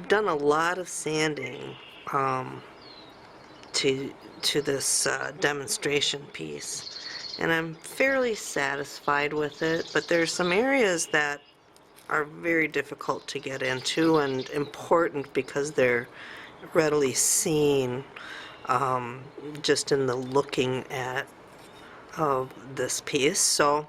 I've done a lot of sanding to this demonstration piece, and I'm fairly satisfied with it, but there's some areas that are very difficult to get into and important because they're readily seen just in the looking at of this piece. So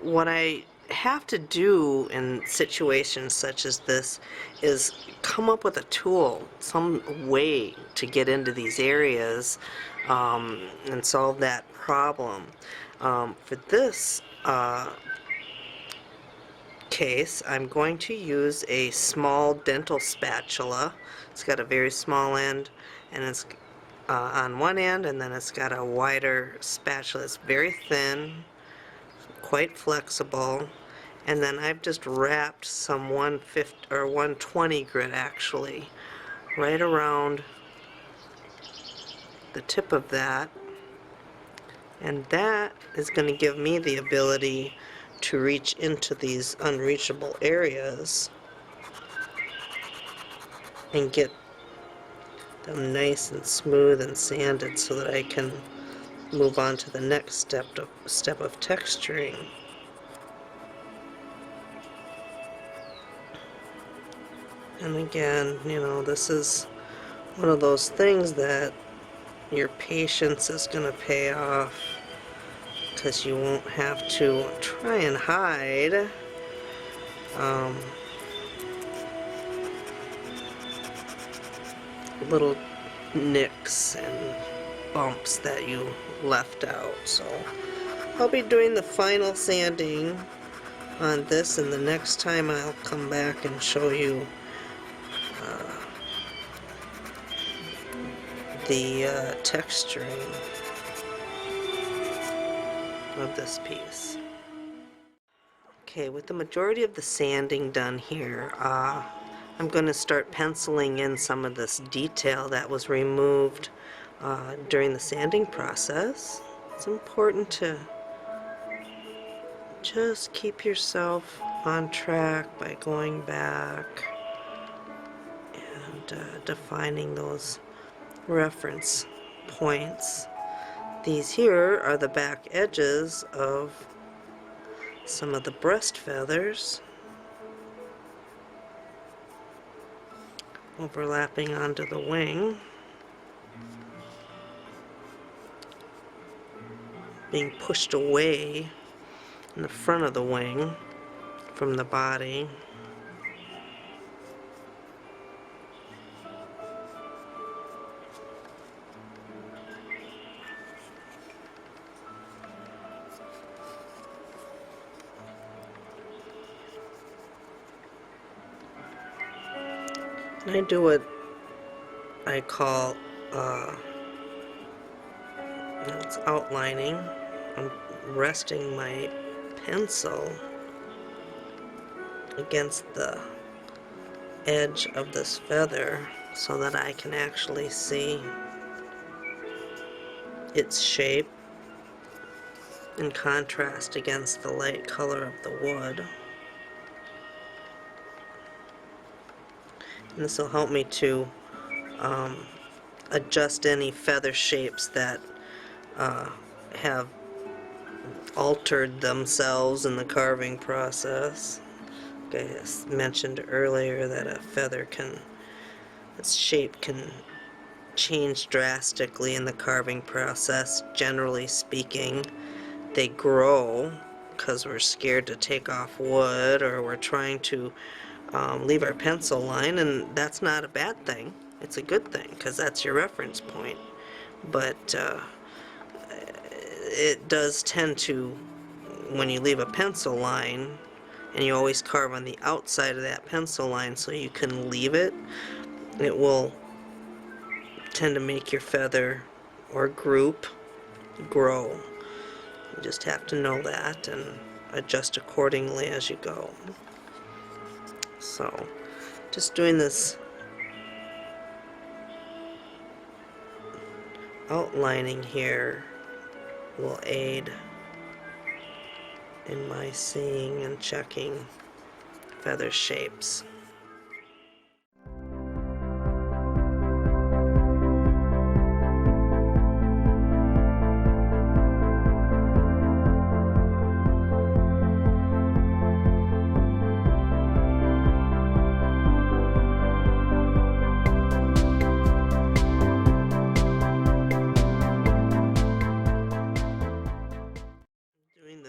what I have to do in situations such as this is come up with a tool, some way to get into these areas and solve that problem. For this case, I'm going to use a small dental spatula. It's got a very small end, and it's on one end, and then it's got a wider spatula. It's very thin, quite flexible, and then I've just wrapped some 150 or 120 grit actually right around the tip of that, and that is going to give me the ability to reach into these unreachable areas and get them nice and smooth and sanded so that I can move on to the next step of texturing. And again, you know, this is one of those things that your patience is going to pay off, because you won't have to try and hide little nicks and bumps that you left out. So I'll be doing the final sanding on this, and the next time I'll come back and show you the texturing of this piece. Okay, with the majority of the sanding done here, I'm going to start penciling in some of this detail that was removed during the sanding process. It's important to just keep yourself on track by going back and defining those reference points. These here are the back edges of some of the breast feathers overlapping onto the wing, being pushed away in the front of the wing from the body. And I do what I call it's outlining. I'm resting my pencil against the edge of this feather so that I can actually see its shape in contrast against the light color of the wood. And this will help me to adjust any feather shapes that have altered themselves in the carving process. Like I mentioned earlier, that a feather its shape can change drastically in the carving process. Generally speaking, they grow because we're scared to take off wood, or we're trying to leave our pencil line, and that's not a bad thing. It's a good thing, because that's your reference point. But it does tend to, when you leave a pencil line, and you always carve on the outside of that pencil line so you can leave it, it will tend to make your feather or group grow. You just have to know that and adjust accordingly as you go. So, just doing this outlining here will aid in my seeing and checking feather shapes.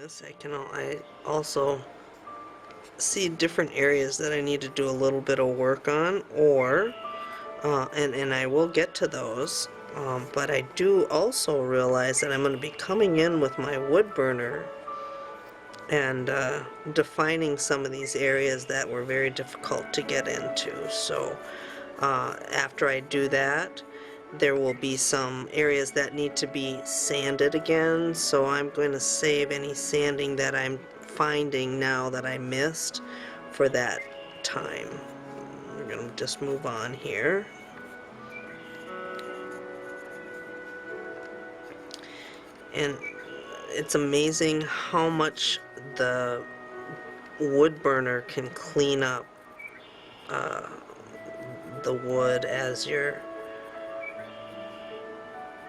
this, I also see different areas that I need to do a little bit of work on, or and I will get to those, but I do also realize that I'm going to be coming in with my wood burner and defining some of these areas that were very difficult to get into. So after I do that, there will be some areas that need to be sanded again, so I'm going to save any sanding that I'm finding now that I missed for that time. We're going to just move on here. And it's amazing how much the wood burner can clean up the wood as you're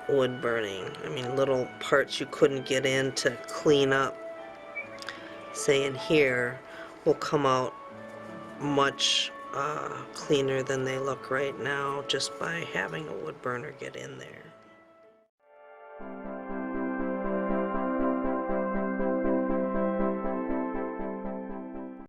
wood burning. I mean, little parts you couldn't get in to clean up, say in here, will come out much cleaner than they look right now just by having a wood burner get in there.